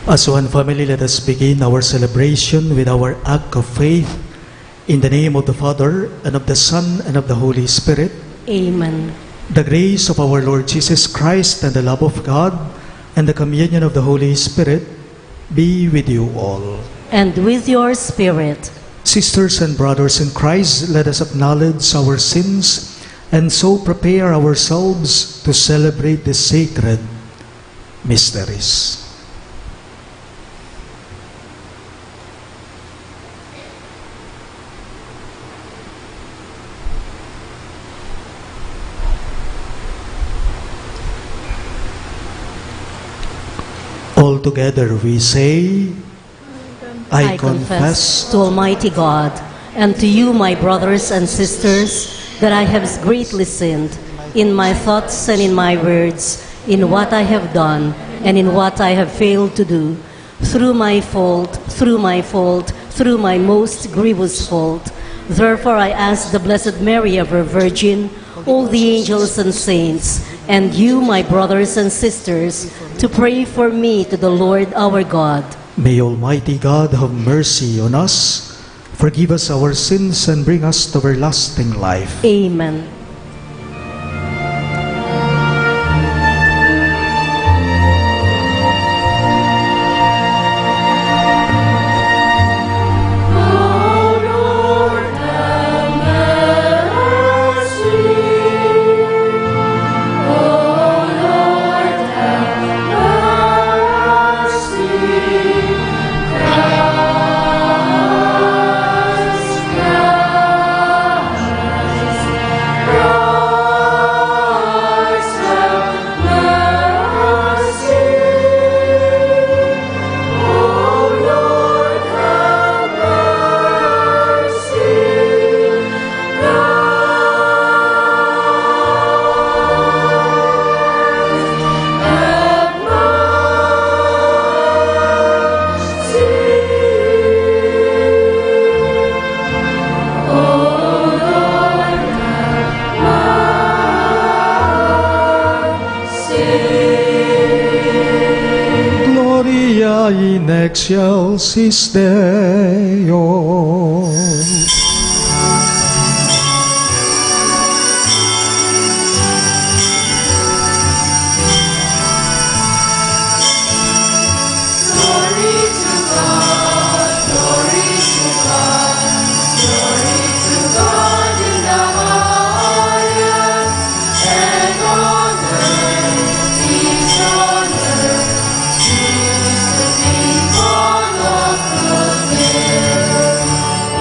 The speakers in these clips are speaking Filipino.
As one family, let us begin our celebration with our act of faith. In the name of the Father, and of the Son, and of the Holy Spirit. Amen. The grace of our Lord Jesus Christ, and the love of God, and the communion of the Holy Spirit be with you all. And with your spirit. Sisters and brothers in Christ, let us acknowledge our sins and so prepare ourselves to celebrate the sacred mysteries. All together we say, I confess to Almighty God and to you, my brothers and sisters, that I have greatly sinned in my thoughts and in my words, in what I have done and in what I have failed to do, through my most grievous fault. Therefore I ask the Blessed Mary, ever Virgin, all the angels and saints, and you, my brothers and sisters, to pray for me to the Lord our God. May Almighty God have mercy on us, forgive us our sins, and bring us to everlasting life. Amen. Gloria in excelsis Deo.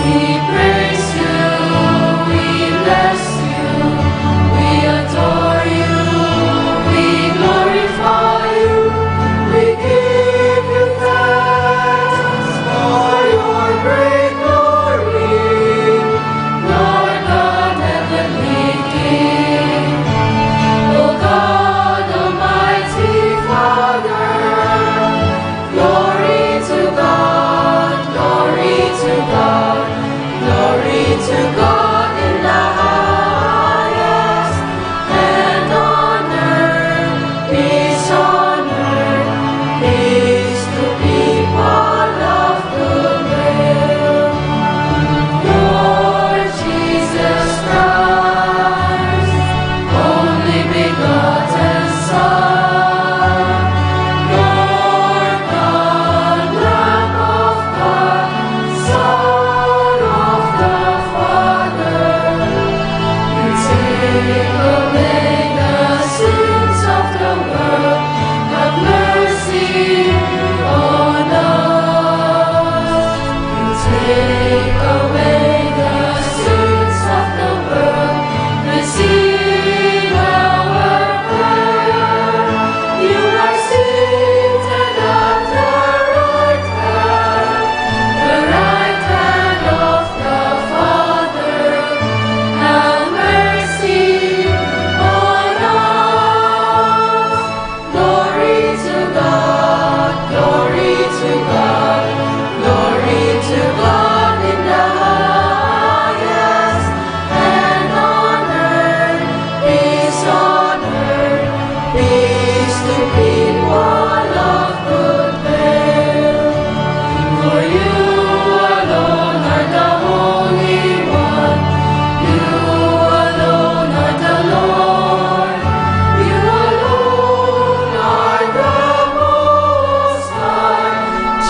We pray.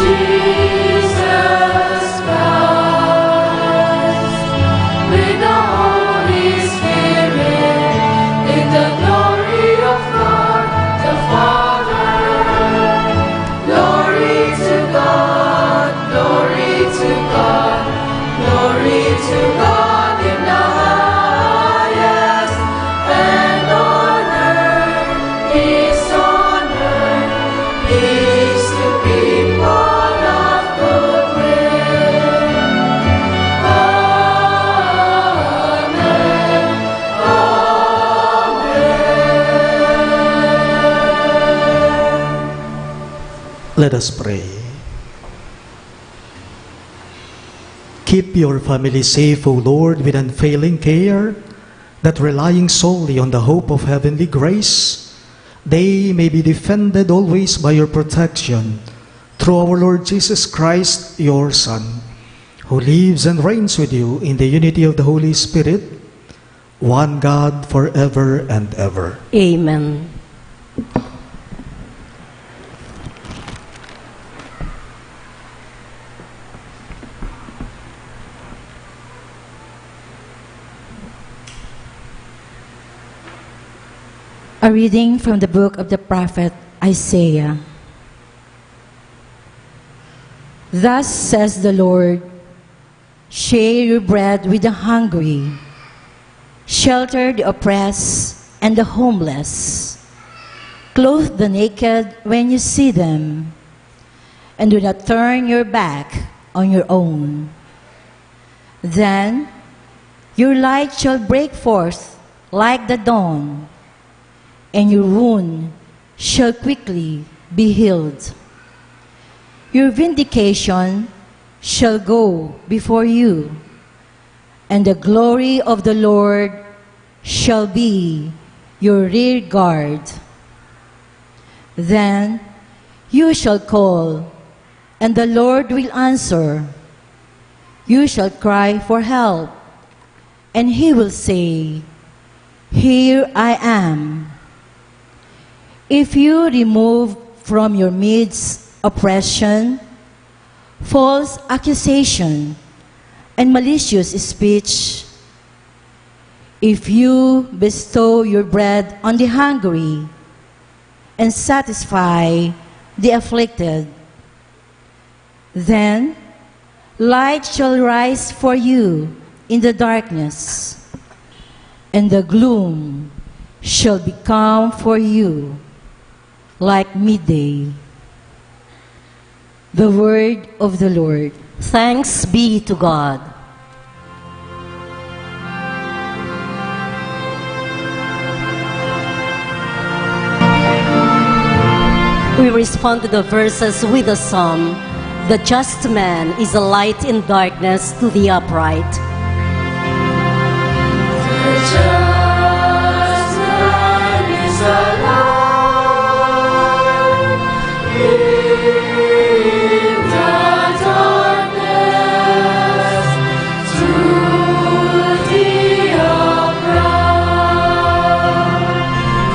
Jesus Christ, with the Holy Spirit, in the glory of God the Father. Glory to God, glory to God, glory to God in the highest, and on earth peace to people of good will. Amen. Let us pray. Keep your family safe, O Lord, with unfailing care, that relying solely on the hope of heavenly grace, they may be defended always by your protection, through our Lord Jesus Christ, your Son, who lives and reigns with you in the unity of the Holy Spirit, one God, forever and ever. Amen. A reading from the book of the prophet Isaiah. Thus says the Lord, share your bread with the hungry, shelter the oppressed and the homeless, clothe the naked when you see them, and do not turn your back on your own. Then your light shall break forth like the dawn, and your wound shall quickly be healed. Your vindication shall go before you, and the glory of the Lord shall be your rear guard. Then you shall call, and the Lord will answer. You shall cry for help, and he will say, here I am. If you remove from your midst oppression, false accusation, and malicious speech, if you bestow your bread on the hungry and satisfy the afflicted, then light shall rise for you in the darkness, and the gloom shall become for you like midday. The word of the Lord. Thanks be to God. We respond to the verses with a psalm. The just man is a light in darkness to the upright. The just man is a light in the darkness to the upright.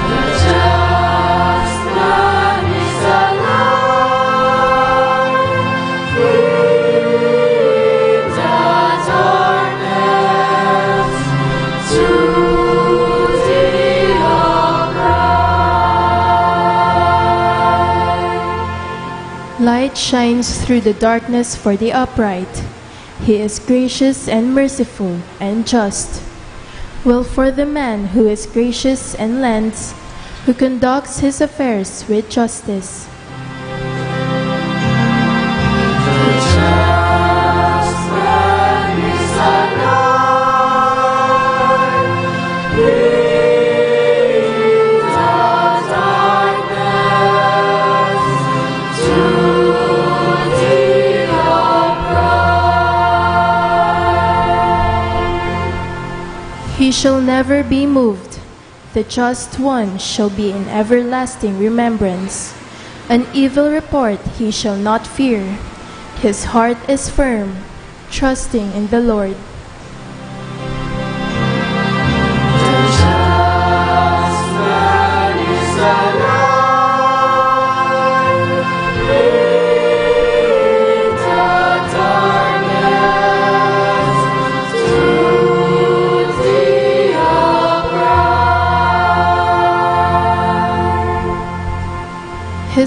The just man is a light in the darkness to the upright. Light shines through the darkness for the upright. He is gracious and merciful and just. Well for the man who is gracious and lends, who conducts his affairs with justice. The just man is a light in the darkness to the upright. He shall never be moved. The just one shall be in everlasting remembrance. An evil report he shall not fear. His heart is firm, trusting in the Lord. The just man is a light in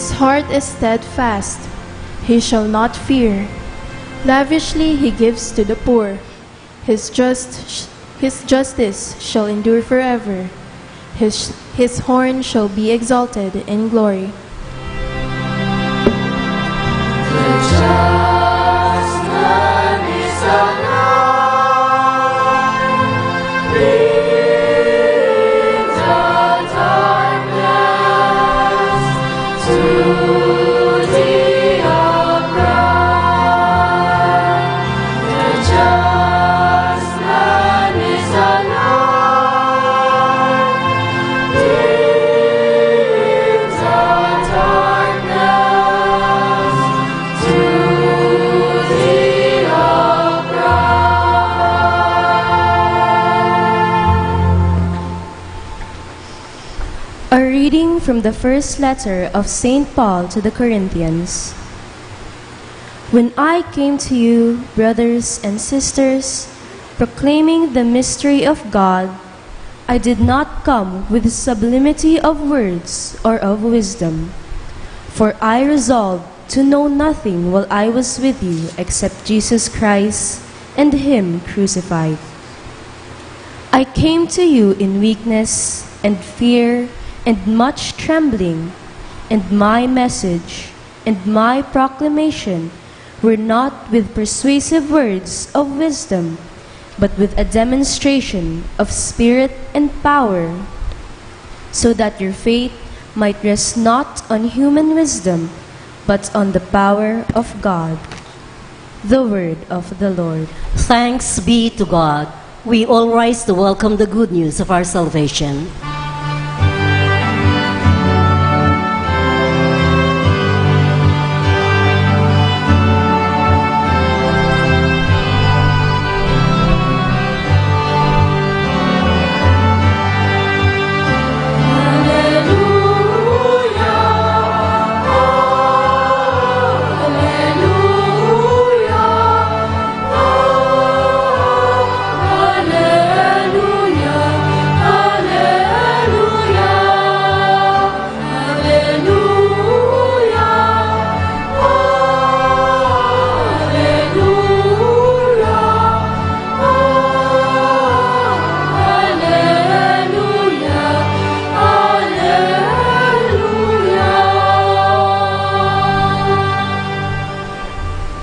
His heart is steadfast. He shall not fear. Lavishly he gives to the poor. His justice shall endure forever. His horn shall be exalted in glory. The just man is alive, brings the darkness to the upright. The just man is alive, brings the darkness to the upright. A reading from the first letter of St. Paul to the Corinthians. When I came to you, brothers and sisters, proclaiming the mystery of God, I did not come with sublimity of words or of wisdom, for I resolved to know nothing while I was with you except Jesus Christ and Him crucified. I came to you in weakness and fear and much trembling, and my message and my proclamation were not with persuasive words of wisdom, but with a demonstration of spirit and power, so that your faith might rest not on human wisdom, but on the power of God. The word of the Lord. Thanks be to God. We all rise to welcome the good news of our salvation.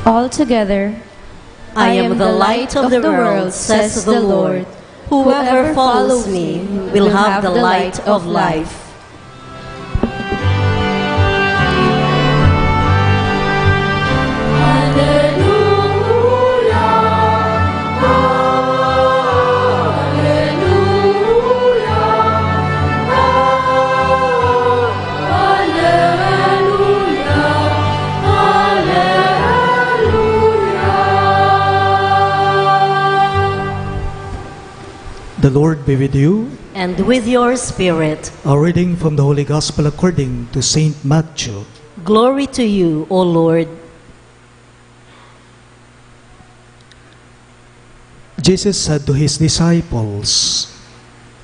Altogether, I am the light of the world, says the Lord. Whoever follows me will have the light of life. The Lord be with you. And with your spirit, A reading from the Holy Gospel according to Saint Matthew. glory to you, O Lord. Jesus said to his disciples,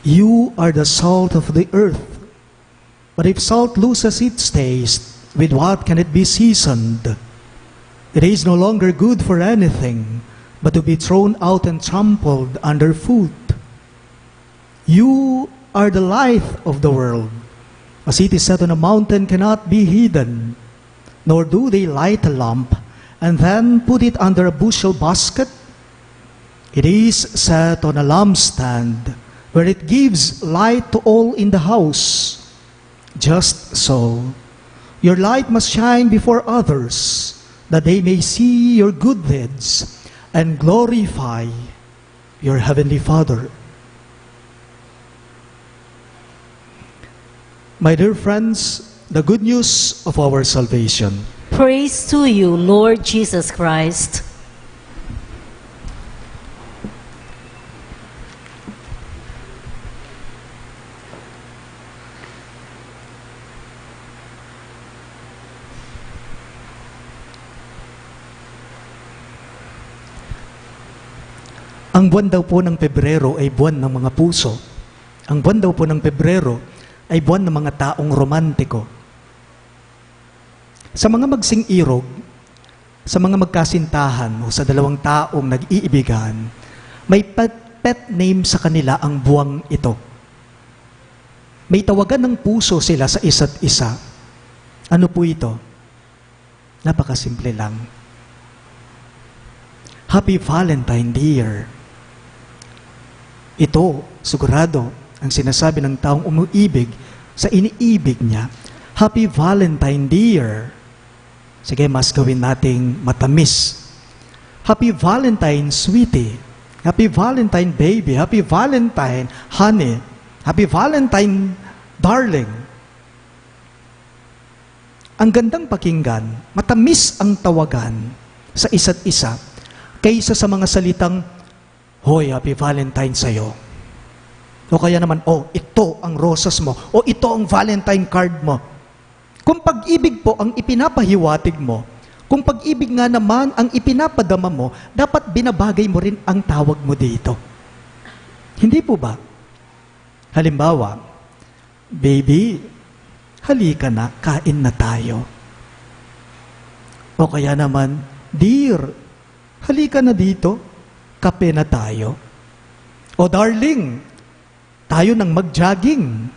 "You are the salt of the earth. But if salt loses its taste, with what can it be seasoned? It is no longer good for anything, but to be thrown out and trampled underfoot. You are the light of the world. A city set on a mountain cannot be hidden, nor do they light a lamp and then put it under a bushel basket. It is set on a lampstand, where it gives light to all in the house. Just so, your light must shine before others, that they may see your good deeds and glorify your heavenly Father." My dear friends, the good news of our salvation. Praise to you, Lord Jesus Christ. Ang buwan daw po ng Pebrero ay buwan ng mga puso. Ang buwan daw po ng Pebrero ay buwan ng mga taong romantiko. Sa mga magsing-irog, sa mga magkasintahan o sa dalawang taong nag-iibigan, may pet name sa kanila ang buwang ito. May tawagan ng puso sila sa isa't isa. Ano po ito? Napakasimple lang. Happy Valentine, dear. Ito, sigurado, ang sinasabi ng taong umuibig sa iniibig niya. Happy Valentine, dear. Sige, mas gawin nating matamis. Happy Valentine, sweetie. Happy Valentine, baby. Happy Valentine, honey. Happy Valentine, darling. Ang gandang pakinggan, matamis ang tawagan sa isa't isa kaysa sa mga salitang, hoy, happy Valentine sa'yo. O kaya naman, oh, ito ang rosas mo. O ito ang Valentine card mo. Kung pag-ibig po ang ipinapahiwatig mo, kung pag-ibig nga naman ang ipinapadama mo, dapat binabagay mo rin ang tawag mo dito. Hindi po ba? Halimbawa, baby, halika na, kain na tayo. O kaya naman, dear, halika na dito, kape na tayo. O darling, tayo nang mag-jogging.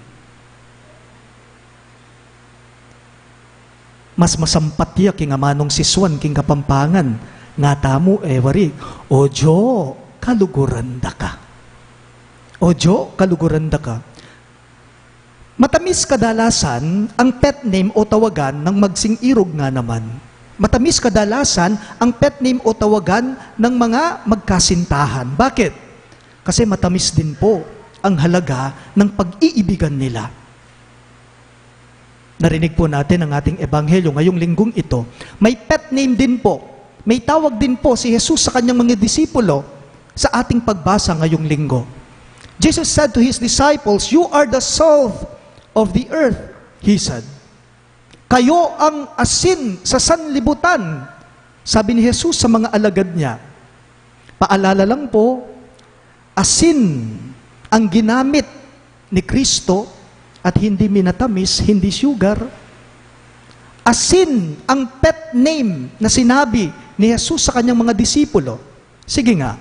Mas masampatya king amanong siswan king kapampangan. Nga tamo wari. Ojo, kaluguranda ka. Ojo, kaluguranda ka. Matamis kadalasan ang pet name o tawagan ng magsing-irog nga naman. Matamis kadalasan ang pet name o tawagan ng mga magkasintahan. Bakit? Kasi matamis din po ang halaga ng pag-iibigan nila. Narinig po natin ang ating ebanghelyo ngayong linggong ito. May pet name din po. May tawag din po si Jesus sa kanyang mga disipulo sa ating pagbasa ngayong linggo. Jesus said to His disciples, "You are the salt of the earth," He said. Kayo ang asin sa sanlibutan, sabi ni Jesus sa mga alagad niya. Paalala lang po, asin ang ginamit ni Kristo at hindi minatamis, hindi sugar. Asin ang pet name na sinabi ni Jesus sa kanyang mga disipulo. Sige nga.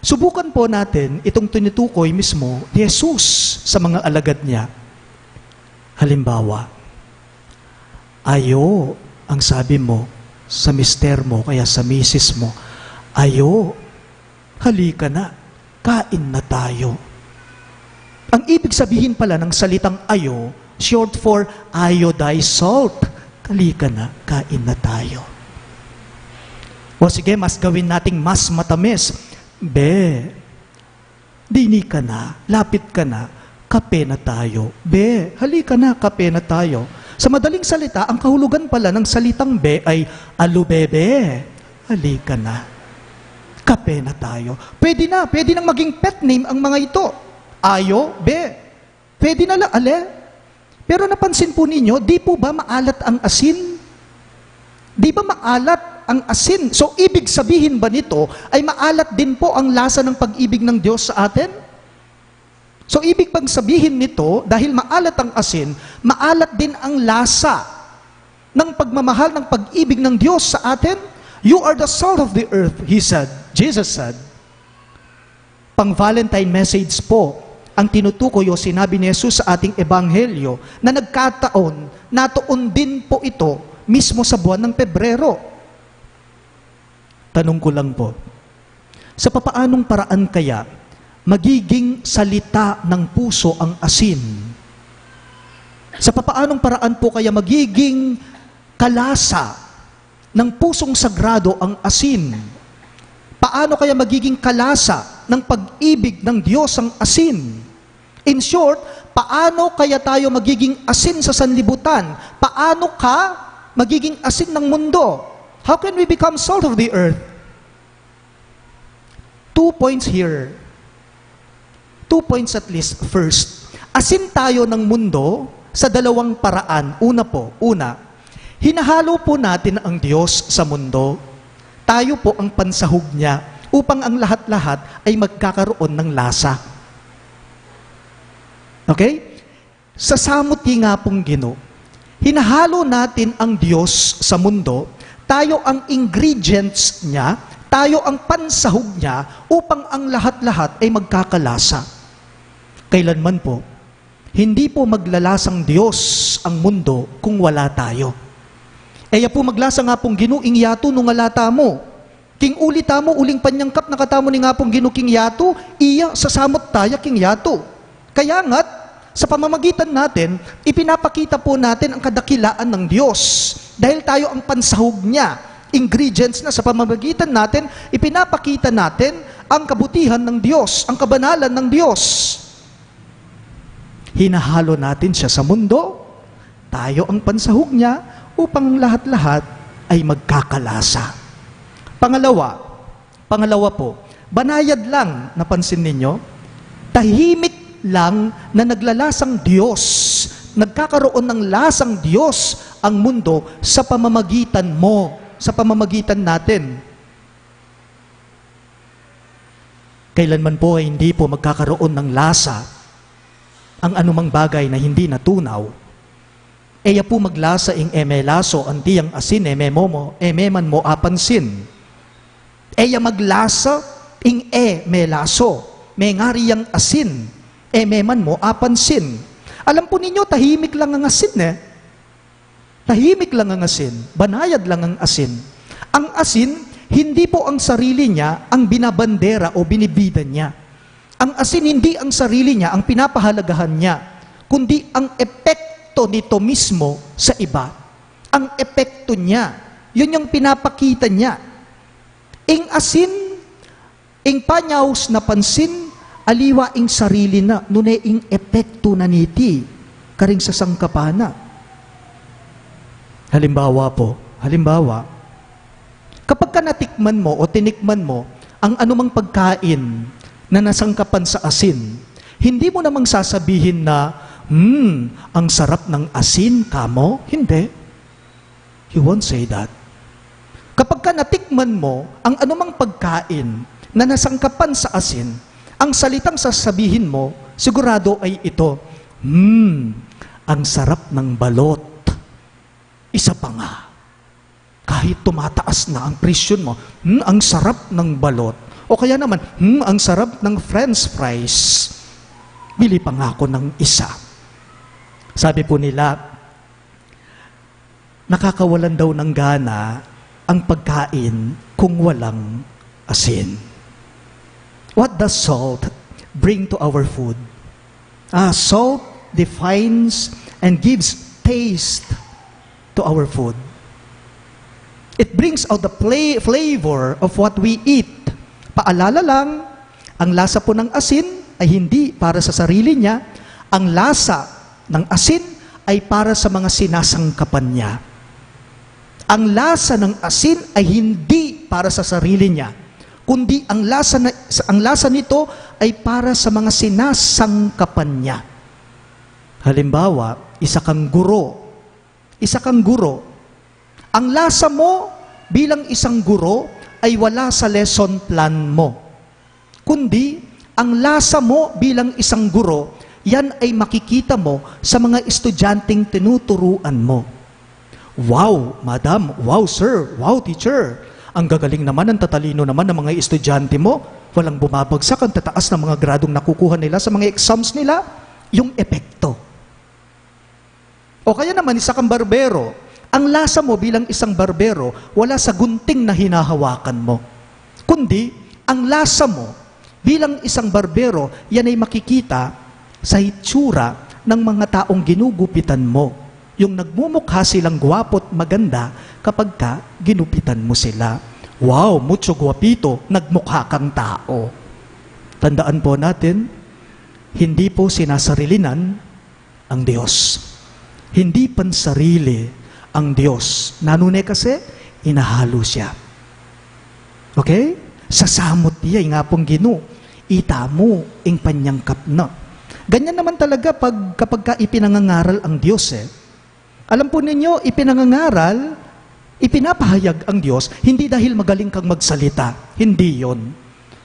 Subukan po natin itong tinutukoy mismo ni Jesus sa mga alagad niya. Halimbawa, ayo ang sabi mo sa mister mo, kaya sa misis mo, ayo, halika na, kain na tayo. Ang ibig sabihin pala ng salitang ayo, short for iodized salt. Halika na, kain na tayo. O sige, mas gawin nating mas matamis. Be, dini ka na, lapit ka na, kape na tayo. Be, halika na, kape na tayo. Sa madaling salita, ang kahulugan pala ng salitang be ay alubebe. Halika na, kape na tayo. Pwede nang maging pet name ang mga ito. Ayo, be. Pwede na lang, ale. Pero napansin po ninyo, di po ba maalat ang asin? Di ba maalat ang asin? So, ibig sabihin ba nito ay maalat din po ang lasa ng pag-ibig ng Diyos sa atin? So, ibig bang sabihin nito, dahil maalat ang asin, maalat din ang lasa ng pagmamahal ng pag-ibig ng Diyos sa atin? You are the salt of the earth, He said. Jesus said. Pang Valentine message po, ang tinutukoy o sinabi ni Jesus sa ating ebanghelyo na nagkataon, natuon din po ito mismo sa buwan ng Pebrero. Tanong ko lang po, sa papaanong paraan kaya magiging salita ng puso ang asin? Sa papaanong paraan po kaya magiging kalasa ng pusong sagrado ang asin? Paano kaya magiging kalasa ng pag-ibig ng Diyos ang asin? In short, paano kaya tayo magiging asin sa sanlibutan? Paano ka magiging asin ng mundo? How can we become salt of the earth? 2 points here. 2 points at least. First, asin tayo ng mundo sa dalawang paraan. Una, hinahalo po natin ang Diyos sa mundo. Tayo po ang pansahog niya upang ang lahat-lahat ay magkakaroon ng lasa. Okay? Sa samot nga pong Ginoo, Hinahalo natin ang Diyos sa mundo, tayo ang ingredients niya, tayo ang pansahog niya upang ang lahat-lahat ay magkakalasa. Kailanman po, hindi po maglalasang Diyos ang mundo kung wala tayo. Eya po maglasa nga pong ginuing yato nung alata mo. King ulita mo, uling panyangkap nakatamo ni nga pong ginuking yato, iya sasamot taya king yato. Kaya nga't, sa pamamagitan natin, ipinapakita po natin ang kadakilaan ng Diyos. Dahil tayo ang pansahog niya, ingredients na sa pamamagitan natin, ipinapakita natin ang kabutihan ng Diyos, ang kabanalan ng Diyos. Hinahalo natin siya sa mundo, tayo ang pansahog niya upang lahat-lahat ay magkakalasa. Pangalawa po, banayad lang, napansin ninyo, tahimik lang na naglalasang Diyos, nagkakaroon ng lasang Diyos ang mundo sa pamamagitan mo, sa pamamagitan natin. Kailanman po ay hindi po magkakaroon ng lasa ang anumang bagay na hindi natunaw. Eya po maglasa ing emelaso, antiyang asin, ememomo, ememan mo apansin. Eya maglasa ing melaso, mengariyang asin, ememan mo apansin. Alam po ninyo, tahimik lang ang asin Tahimik lang ang asin, banayad lang ang asin. Ang asin, hindi po ang sarili niya ang binabandera o binibida niya. Ang asin hindi ang sarili niya ang pinapahalagahan niya, kundi ang epekto nito mismo sa iba. Ang epekto niya, yun yung pinapakita niya. Ing asin, ing panyaws na pansin, aliwa ing sarili na, nune ing epekto na niti, karing sa sangkapana. Halimbawa, kapag ka natikman mo o tinikman mo ang anumang pagkain na nasangkapan sa asin, hindi mo namang sasabihin na, ang sarap ng asin, kamo? Hindi. You won't say that. Kapag ka natikman mo ang anumang pagkain na nasangkapan sa asin, ang salitang sasabihin mo, sigurado ay ito, ang sarap ng balot. Isa pa nga, kahit tumataas na ang presyon mo, ang sarap ng balot. O kaya naman, ang sarap ng french fries. Bili pa nga ako ng isa. Sabi po nila, nakakawalan daw ng gana ang pagkain kung walang asin. What does salt bring to our food? Salt defines and gives taste to our food. It brings out the flavor of what we eat. Paalala lang, ang lasa po ng asin ay hindi para sa sarili niya. Ang lasa ng asin ay para sa mga sinasangkapan niya. Ang lasa ng asin ay hindi para sa sarili niya, kundi ang lasa nito ay para sa mga sinasangkapan niya. Halimbawa, isa kang guro. Ang lasa mo bilang isang guro ay wala sa lesson plan mo. Kundi, ang lasa mo bilang isang guro, yan ay makikita mo sa mga estudyanteng tinuturuan mo. Wow, madam, wow, sir, wow, teacher. Ang gagaling naman, ang tatalino naman ng mga estudyante mo. Walang bumabagsak, ang tataas ng mga gradong nakukuha nila sa mga exams nila. Yung epekto. O kaya naman, isa kang barbero. Ang lasa mo bilang isang barbero, wala sa gunting na hinahawakan mo. Kundi, ang lasa mo bilang isang barbero, yan ay makikita sa hitsura ng mga taong ginugupitan mo. Yung nagmumukha silang gwapo't maganda kapag ka ginupitan mo sila. Wow, mucho guwapito, nagmukha kang tao. Tandaan po natin, hindi po sinasarilinan ang Diyos. Hindi pansarili ang Diyos. Nanune kasi, inahalo siya. Okay? Sasamot niya, nga pong ginu. Ita mo, ing panyangkap na. Ganyan naman talaga kapag ka ipinangangaral ang Diyos Alam po ninyo, ipinangangaral, ipinapahayag ang Diyos, hindi dahil magaling kang magsalita. Hindi yon.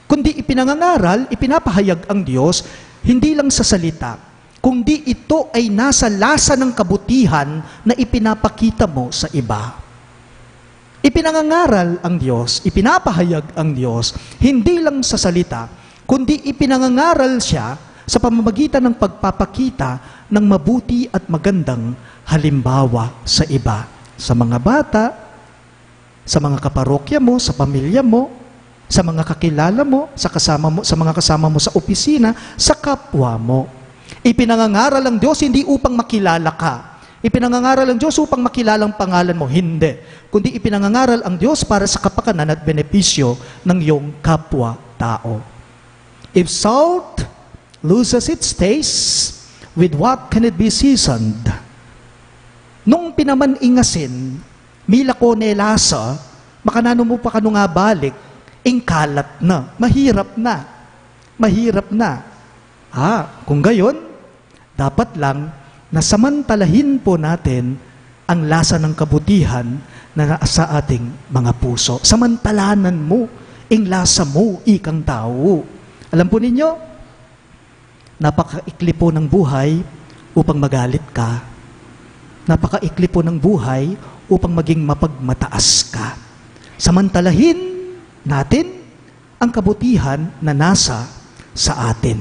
Kundi ipinangangaral, ipinapahayag ang Diyos, hindi lang sa salita, kundi ito ay nasa lasa ng kabutihan na ipinapakita mo sa iba. Ipinangangaral ang Diyos, ipinapahayag ang Diyos, hindi lang sa salita, kundi ipinangangaral siya sa pamamagitan ng pagpapakita ng mabuti at magandang halimbawa sa iba, sa mga bata, sa mga kaparokya mo, sa pamilya mo, sa mga kakilala mo, sa mga kasama mo sa opisina, sa kapwa mo. Ipinangangaral ang Diyos hindi upang makilala ka. Ipinangangaral ang Diyos upang makilala ang pangalan mo. Hindi. Kundi ipinangangaral ang Diyos para sa kapakanan at benepisyo ng iyong kapwa-tao. If salt loses its taste, with what can it be seasoned? Nung pinaman ingasin, mila ko nelasa, makanano mo pa kano nga balik, ingkalat na, mahirap na. Mahirap na. Kung gayon, dapat lang na samantalahin po natin ang lasa ng kabutihan na nasa ating mga puso. Samantalanan mo, ang lasa mo, ikang tao. Alam po ninyo, napakaikli po ng buhay upang magalit ka. Napakaikli po ng buhay upang maging mapagmataas ka. Samantalahin natin ang kabutihan na nasa sa atin.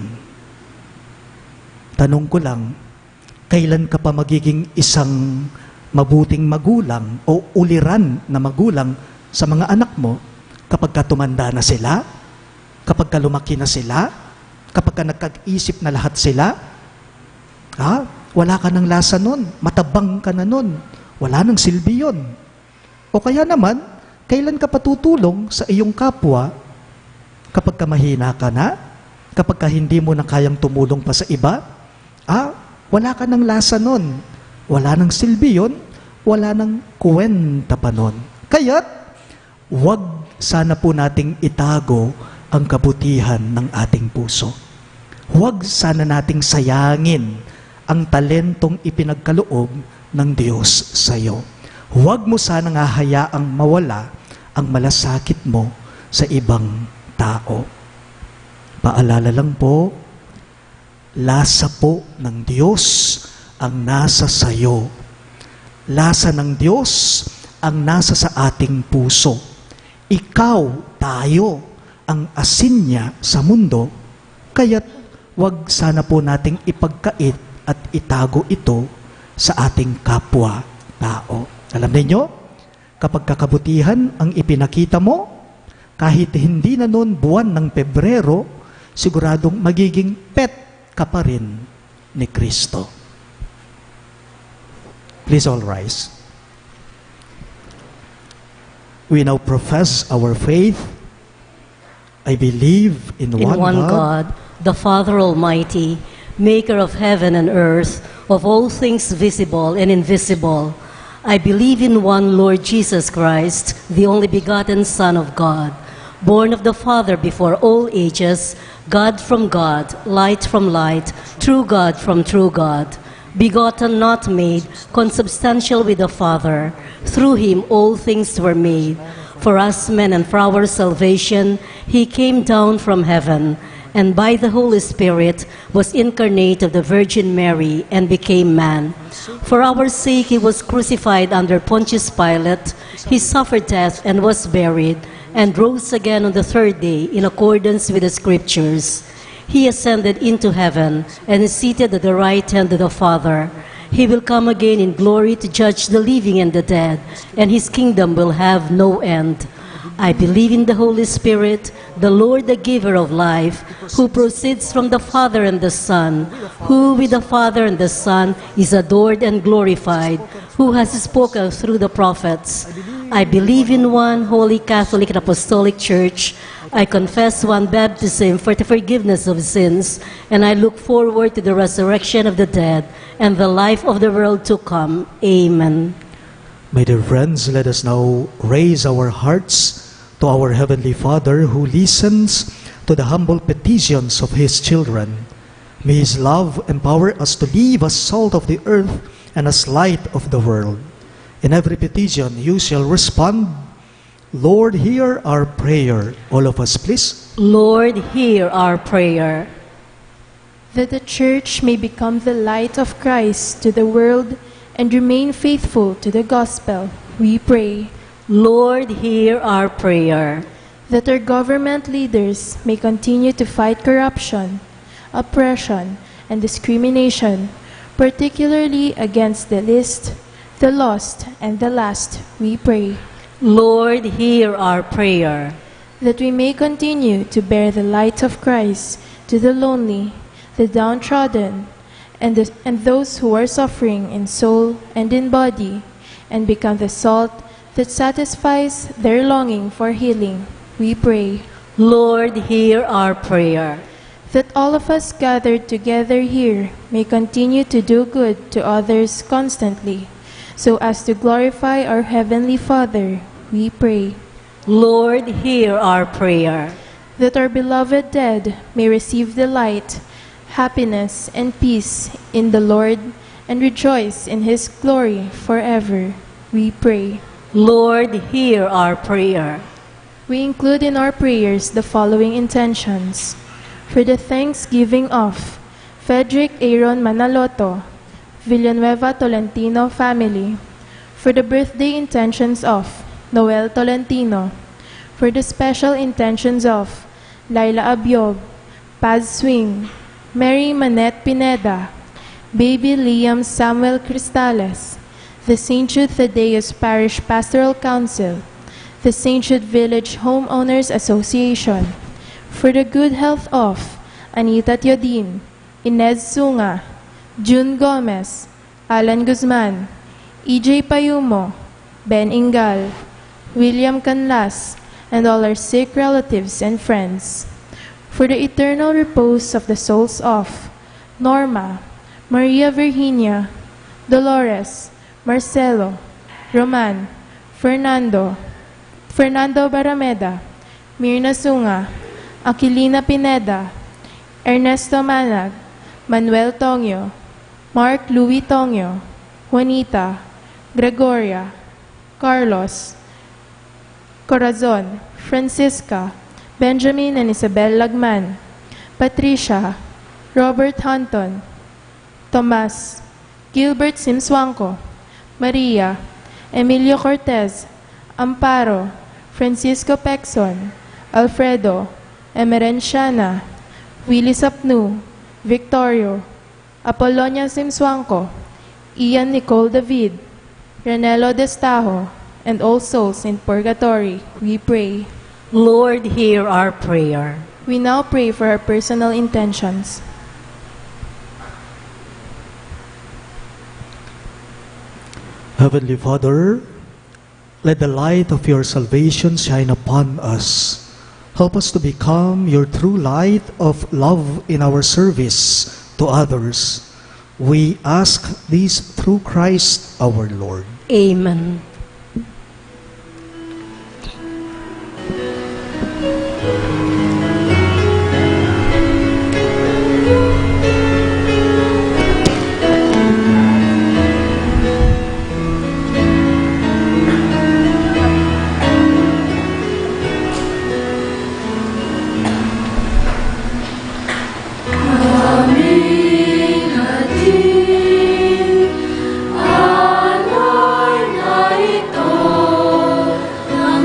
Tanong ko lang, kailan ka pa magiging isang mabuting magulang o uliran na magulang sa mga anak mo kapag ka tumanda na sila, kapag ka lumaki na sila, kapag ka nagkag-isip na lahat sila? Wala ka ng lasa nun, matabang ka na nun, wala nang silbi yun. O kaya naman, kailan ka patutulong sa iyong kapwa kapag ka mahina ka na, kapag ka hindi mo na kayang tumulong pa sa iba? Wala ka ng lasa nun. Wala ng silbi yun. Wala ng kuwenta pa nun. Kaya't, wag sana po nating itago ang kabutihan ng ating puso. Huwag sana nating sayangin ang talentong ipinagkaloob ng Diyos sa iyo. Huwag mo sana nga hayaang mawala ang malasakit mo sa ibang tao. Paalala lang po, lasa po ng Diyos ang nasa sayo. Lasa ng Diyos ang nasa sa ating puso. Ikaw, tayo, ang asin niya sa mundo, kaya't wag sana po nating ipagkait at itago ito sa ating kapwa-tao. Alam niyo, kapag kakabutihan ang ipinakita mo, kahit hindi na noon buwan ng Pebrero, siguradong magiging pet ka pa rin ni Kristo. Please all rise. We now profess our faith. I believe in one God, the Father Almighty, maker of heaven and earth, of all things visible and invisible. I believe in one Lord Jesus Christ, the only begotten Son of God, born of the Father before all ages, God from God, light from light, true God from true God, begotten, not made, consubstantial with the Father. Through him all things were made. For us men and for our salvation, he came down from heaven, and by the Holy Spirit was incarnate of the Virgin Mary and became man. For our sake he was crucified under Pontius Pilate. He suffered death and was buried, and rose again on the third day in accordance with the Scriptures. He ascended into heaven and is seated at the right hand of the Father. He will come again in glory to judge the living and the dead, and his kingdom will have no end. I believe in the Holy Spirit, the Lord, the giver of life, who proceeds from the Father and the Son, who with the Father and the Son is adored and glorified, who has spoken through the prophets. I believe in one holy Catholic and Apostolic Church. I confess one baptism for the forgiveness of sins, and I look forward to the resurrection of the dead and the life of the world to come. Amen. My dear friends, let us now raise our hearts to our Heavenly Father who listens to the humble petitions of His children. May His love empower us to live as salt of the earth and as light of the world. In every petition you shall respond, Lord, hear our prayer. All of us, please. Lord, hear our prayer. that the Church may become the light of Christ to the world and remain faithful to the gospel, we pray. Lord, hear our prayer. That our government leaders may continue to fight corruption, oppression, and discrimination, particularly against the least, the lost, and the last, we pray. Lord, hear our prayer. That we may continue to bear the light of Christ to the lonely, the downtrodden, and those who are suffering in soul and in body, and become the salt that satisfies their longing for healing, we pray. Lord, hear our prayer. That all of us gathered together here may continue to do good to others constantly, so as to glorify our Heavenly Father, we pray. Lord, hear our prayer. That our beloved dead may receive the light, happiness, and peace in the Lord, and rejoice in His glory forever, we pray. Lord, hear our prayer. We include in our prayers the following intentions. For the thanksgiving of Frederick Aaron Manaloto, Villanueva Tolentino family. For the birthday intentions of Noel Tolentino. For the special intentions of Laila Abyob, Paz Swing, Mary Manette Pineda, Baby Liam Samuel Cristales, the St. Jude Thaddeus Parish Pastoral Council, the St. Jude Village Homeowners Association, for the good health of Anita Teodin, Inez Sunga, June Gomez, Alan Guzman, EJ Payumo, Ben Ingal, William Canlas, and all our sick relatives and friends. For the eternal repose of the souls of Norma, Maria Virginia, Dolores, Marcelo, Roman, Fernando Barameda, Mirna Sunga, Aquilina Pineda, Ernesto Manag, Manuel Tongyo, Mark Louis Tongyo, Juanita, Gregoria, Carlos, Corazon, Francisca, Benjamin and Isabel Lagman, Patricia, Robert Hunton, Tomas, Gilbert Simswanko, Maria, Emilio Cortez, Amparo, Francisco Pexon, Alfredo, Emerenciana, Willie Sapnu, Victorio, Apollonia Simswanko, Ian Nicole David, Ranelo Destajo, and all souls in purgatory, we pray. Lord, hear our prayer. We now pray for our personal intentions. Heavenly Father, let the light of your salvation shine upon us. Help us to become your true light of love in our service to others. We ask this through Christ our Lord. Amen. Alor na ito, ang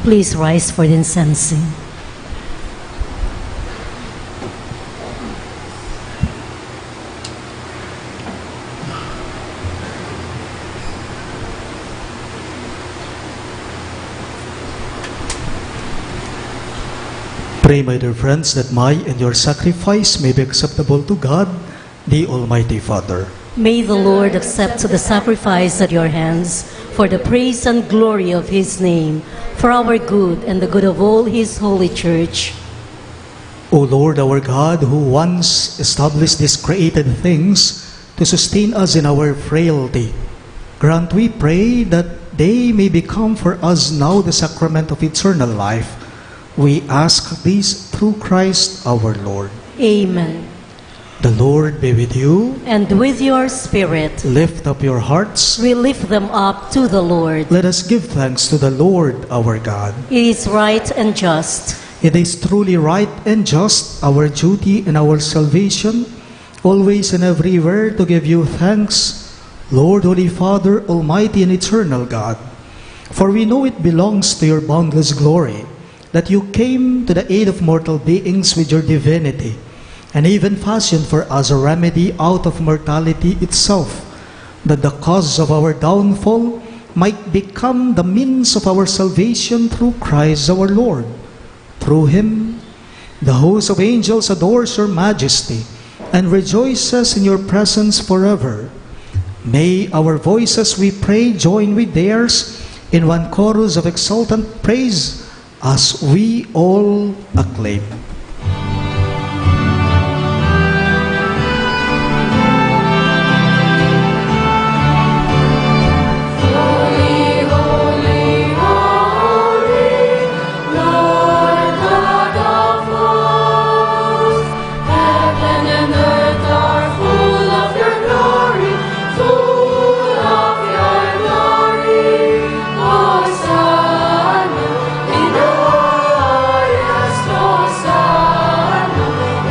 Please rise for the incensing. Pray, my dear friends, that my and your sacrifice may be acceptable to God, the Almighty Father. May the Lord accept the sacrifice at your hands for the praise and glory of his name, for our good and the good of all his holy church. O Lord our God, who once established these created things to sustain us in our frailty, grant, we pray, that they may become for us now the sacrament of eternal life. We ask this through Christ our Lord. Amen. The Lord be with you. And with your spirit, Lift up your hearts. we lift them up to the Lord. Let us give thanks to the Lord our God. It is right and just. It is truly right and just, our duty and our salvation, always and everywhere to give you thanks, Lord, Holy Father, Almighty and Eternal God. For we know it belongs to your boundless glory that you came to the aid of mortal beings with your divinity, and even fashioned for us a remedy out of mortality itself, that the cause of our downfall might become the means of our salvation through Christ our Lord. Through him, the host of angels adores your majesty and rejoices in your presence forever. May our voices, we pray, join with theirs in one chorus of exultant praise as we all acclaim. Holy, holy, holy, Lord God of hosts, heaven and earth are full of your glory, full of your glory. Hosanna in the highest, Hosanna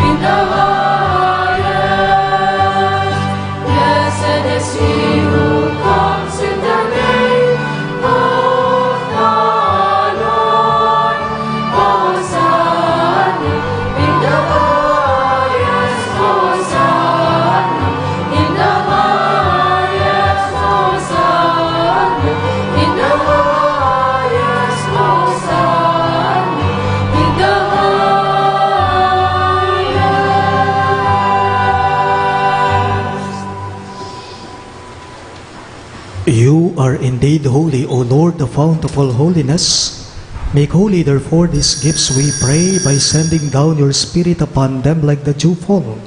in the highest. Blessed is he who comes in the name of the Lord. Hosanna in the highest, Hosanna in the highest, Hosanna in the highest, Hosanna in the highest. You are indeed holy, O Lord, the fount of all holiness. Make holy, therefore, these gifts, we pray, by sending down your Spirit upon them like the dewfall,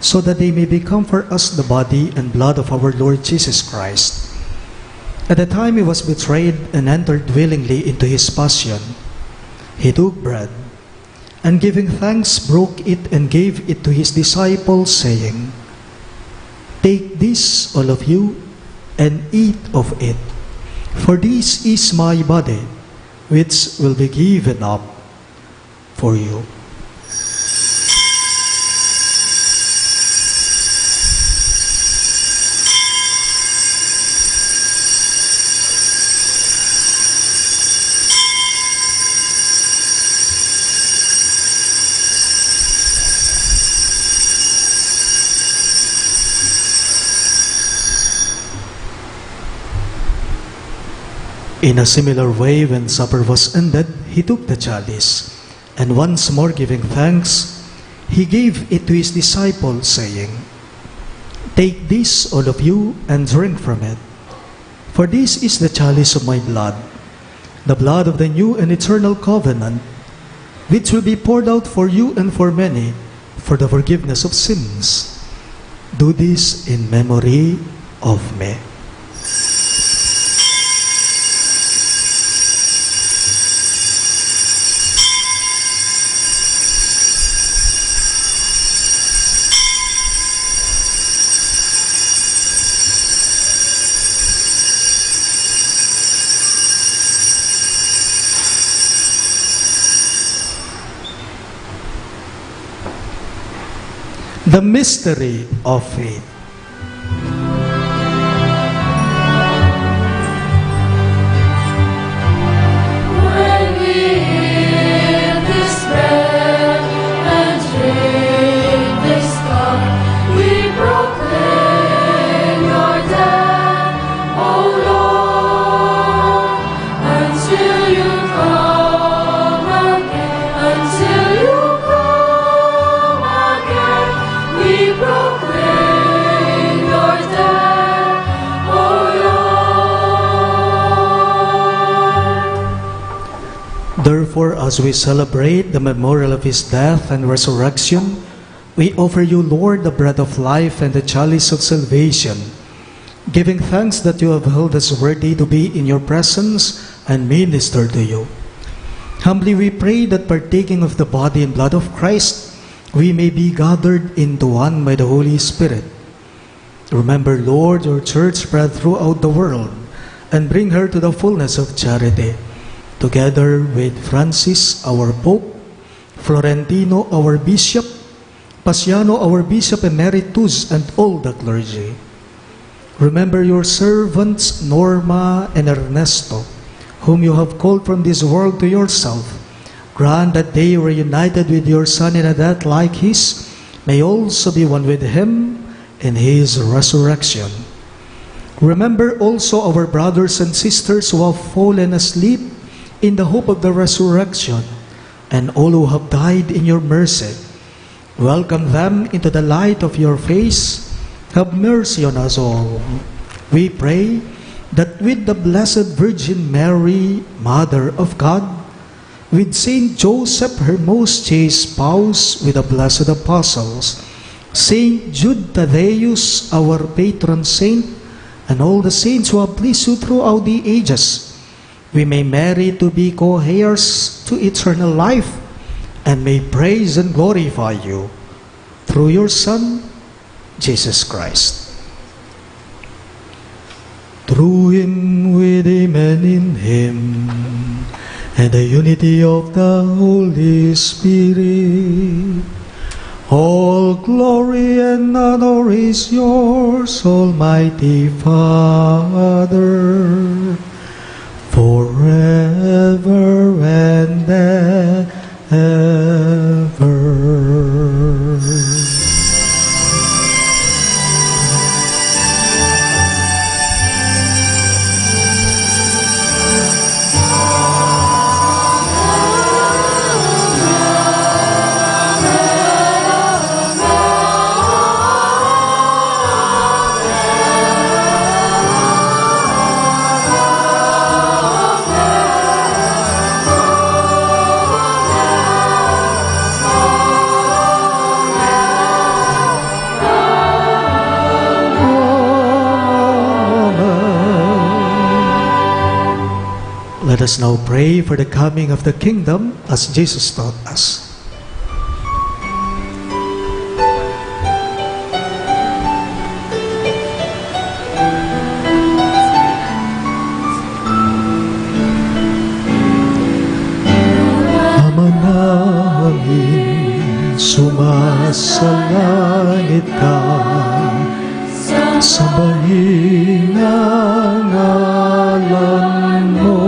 so that they may become for us the body and blood of our Lord Jesus Christ. At the time he was betrayed and entered willingly into his passion, he took bread, and giving thanks, broke it and gave it to his disciples, saying, "Take this, all of you, and eat of it. For this is my body, which will be given up for you." In a similar way, when supper was ended, he took the chalice, and once more giving thanks, he gave it to his disciples, saying, "Take this, all of you, and drink from it. For this is the chalice of my blood, the blood of the new and eternal covenant, which will be poured out for you and for many for the forgiveness of sins. Do this in memory of me." The mystery of faith. When we Therefore, as we celebrate the memorial of his death and resurrection, we offer you, Lord, the bread of life and the chalice of salvation, giving thanks that you have held us worthy to be in your presence and minister to you. Humbly we pray that partaking of the body and blood of Christ, we may be gathered into one by the Holy Spirit. Remember, Lord, your church spread throughout the world, and bring her to the fullness of charity, together with Francis, our Pope, Florentino, our Bishop, Pasiano, our Bishop Emeritus, and all the clergy. Remember your servants, Norma and Ernesto, whom you have called from this world to yourself. Grant that they were united with your Son in a death like his, may also be one with him in his resurrection. Remember also our brothers and sisters who have fallen asleep in the hope of the resurrection, and all who have died in your mercy. Welcome them into the light of your face. Have mercy on us all. We pray that with the Blessed Virgin Mary, Mother of God, with Saint Joseph, her most chaste spouse, with the blessed apostles, Saint Jude Thaddeus, our patron saint, and all the saints who have pleased you throughout the ages, we may merit to be co-heirs to eternal life, and may praise and glorify you through your Son, Jesus Christ. Through him, with him, and in him, and the unity of the Holy Spirit, all glory and honor is yours, Almighty Father, forever and ever. Let us now pray for the coming of the kingdom as Jesus taught us. Ama namin, sumasalangit ka, sambahin ang ngalan mo,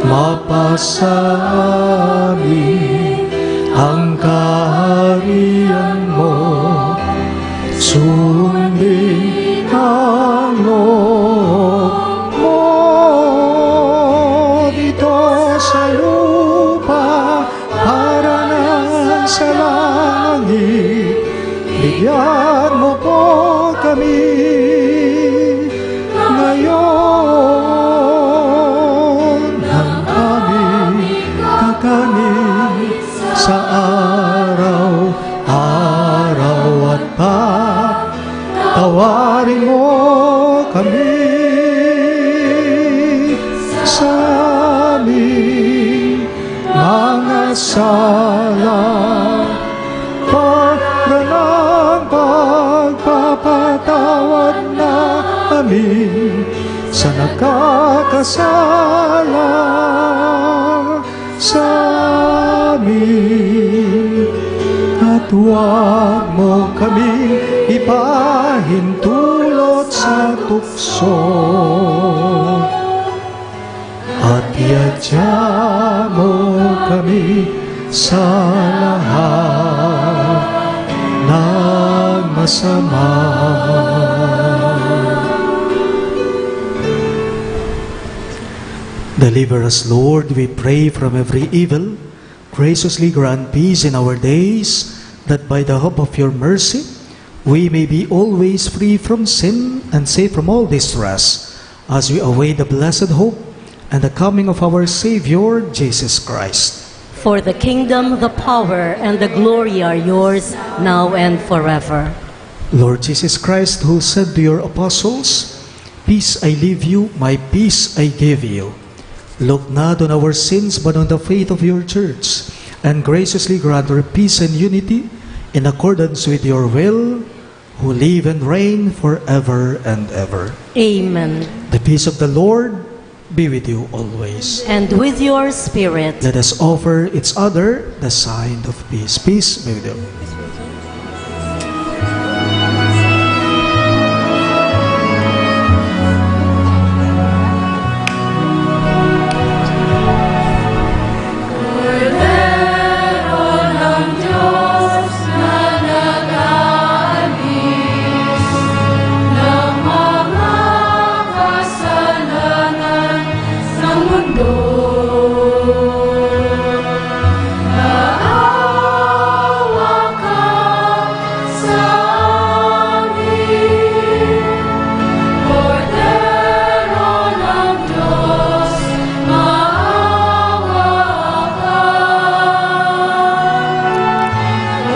mapasa amin ang kaharian mo, sundin ang loob mo dito sa lupa para nang sa langit. Bigyan mo po kami ngayon ng aming kakanin sa araw-araw, at patawarin mo kami sa aming mga sala, para ng pagpapatawad namin sa nakakasala sa amin. At huwag mo kaming ipahintulot sa tukso, at iadya mo kami sa lahat ng masama. Deliver us, Lord, we pray, from every evil. Graciously grant peace in our days, that by the hope of your mercy, we may be always free from sin and safe from all distress, as we await the blessed hope and the coming of our Savior, Jesus Christ. For the kingdom, the power, and the glory are yours, now and forever. Lord Jesus Christ, who said to your apostles, "Peace I leave you, my peace I give you," look not on our sins, but on the faith of your church, and graciously grant her peace and unity in accordance with your will, who live and reign forever and ever. Amen. The peace of the Lord be with you always. And with your spirit. Let us offer each other the sign of peace. Peace be with you.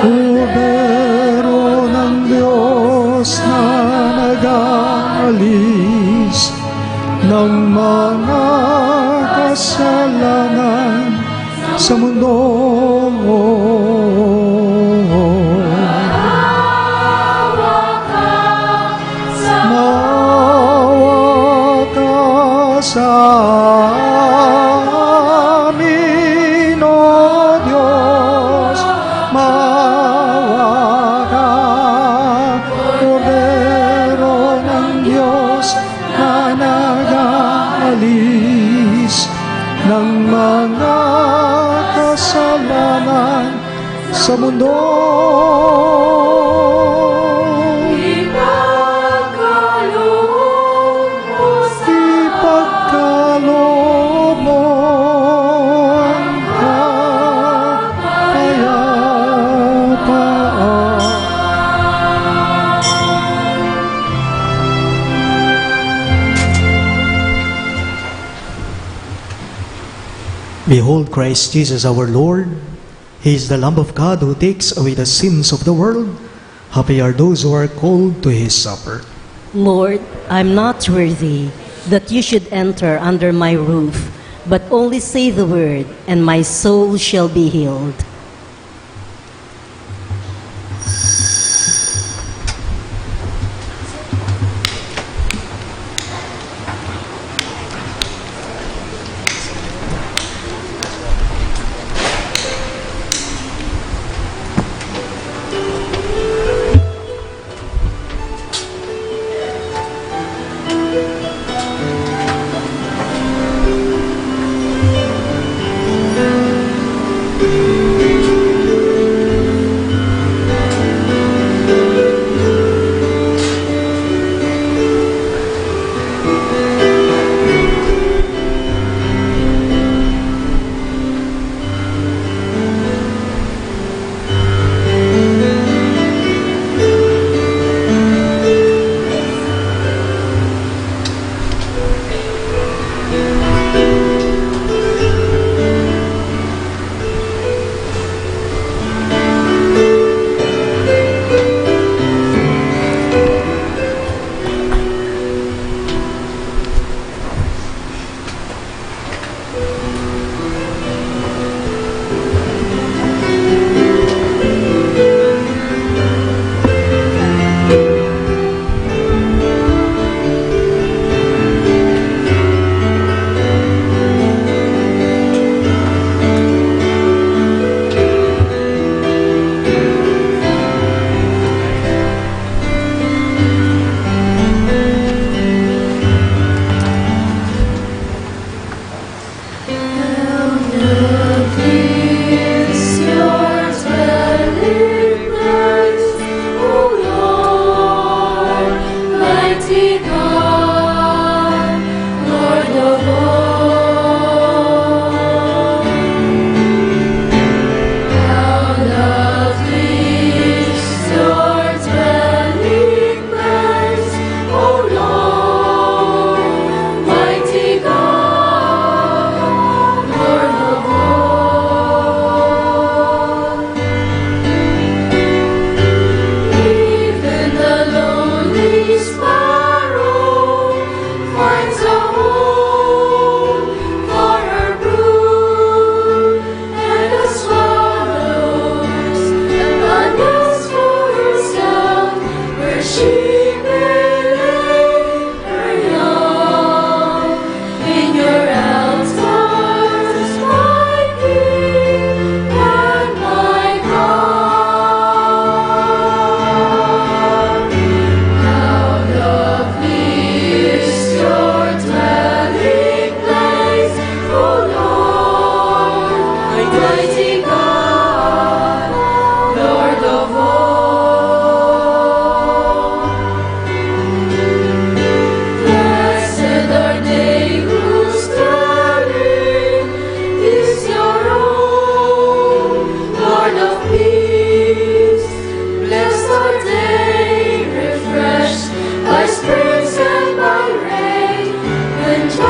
Kordero ng Diyos na nag-aalis ng mga kasalanan sa mundo. Maawa ka sa amin, O Diyos. Maawa ka, Kordero ng Diyos na nag-aalis ng mga kasalanan sa mundo. Ipagkaloob mo ang kapayapaan. Behold Christ Jesus our Lord. He is the Lamb of God who takes away the sins of the world. Happy are those who are called to His supper. Lord, I'm not worthy that you should enter under my roof, but only say the word, and my soul shall be healed.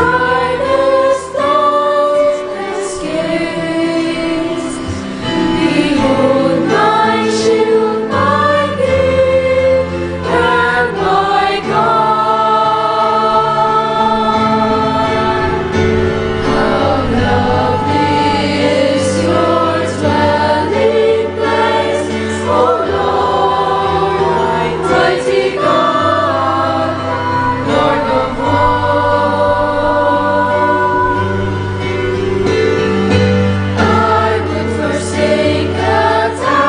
darkness thought escapes. Behold my shield, my King, and my God. How lovely is your dwelling place, O Lord, mighty God, Lord of hosts. I would forsake 1,000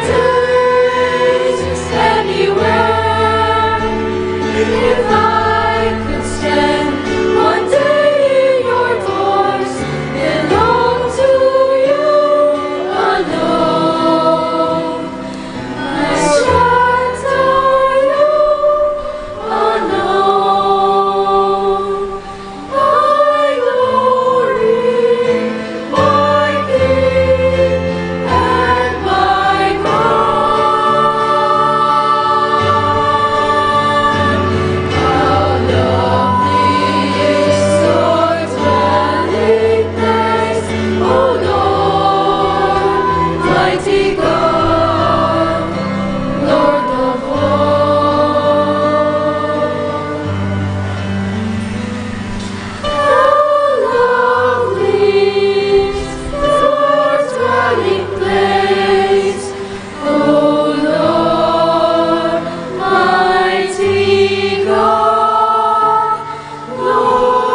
days anywhere if I could stand one day in your doors, belong to you alone. My strength are you alone. My glory, my King, and my God. How lovely is your dwelling place, O Lord, mighty God, Lord of hosts. How lovely is your dwelling place, O Lord, mighty God, Lord of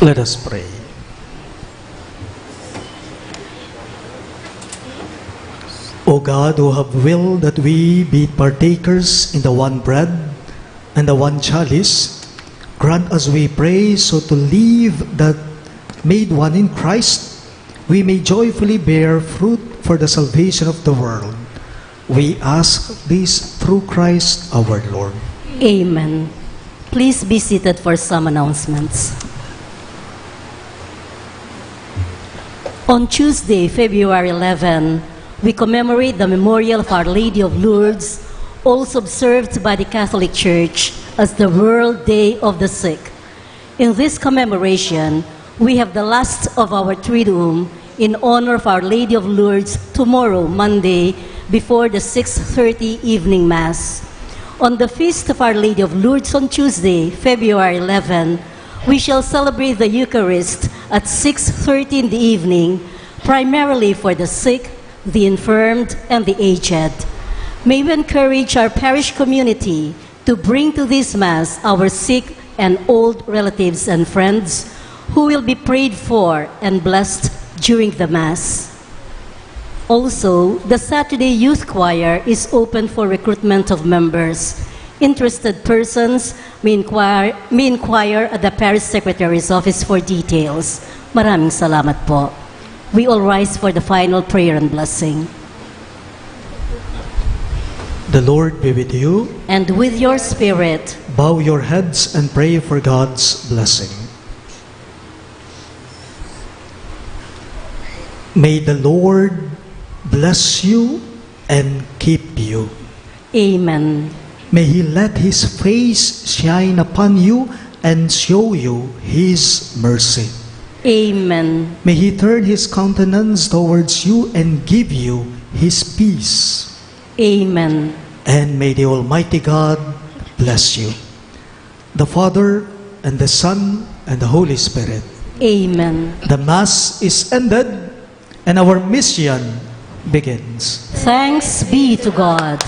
Let us pray. O God, who have willed that we be partakers in the one bread and the one chalice, grant us, we pray, so to live that made one in Christ, we may joyfully bear fruit for the salvation of the world. We ask this through Christ our Lord. Amen. Please be seated for some announcements. On Tuesday, February 11, we commemorate the memorial of Our Lady of Lourdes, also observed by the Catholic Church as the World Day of the Sick. In this commemoration, we have the last of our Triduum in honor of Our Lady of Lourdes tomorrow, Monday, before the 6:30 evening Mass. On the Feast of Our Lady of Lourdes on Tuesday, February 11, we shall celebrate the Eucharist at 6:30 in the evening, primarily for the sick, the infirmed, and the aged. May we encourage our parish community to bring to this Mass our sick and old relatives and friends who will be prayed for and blessed during the Mass. Also, the Saturday Youth Choir is open for recruitment of members. Interested persons may inquire at the Parish Secretary's office for details. Maraming salamat po. We all rise for the final prayer and blessing. The Lord be with you. And with your spirit, Bow your heads and pray for God's blessing. May the Lord bless you and keep you. Amen. May He let His face shine upon you and show you His mercy. Amen. May He turn His countenance towards you and give you His peace. Amen. And may the Almighty God bless you, the Father, and the Son, and the Holy Spirit. Amen. The Mass is ended, and our mission begins. Thanks be to God.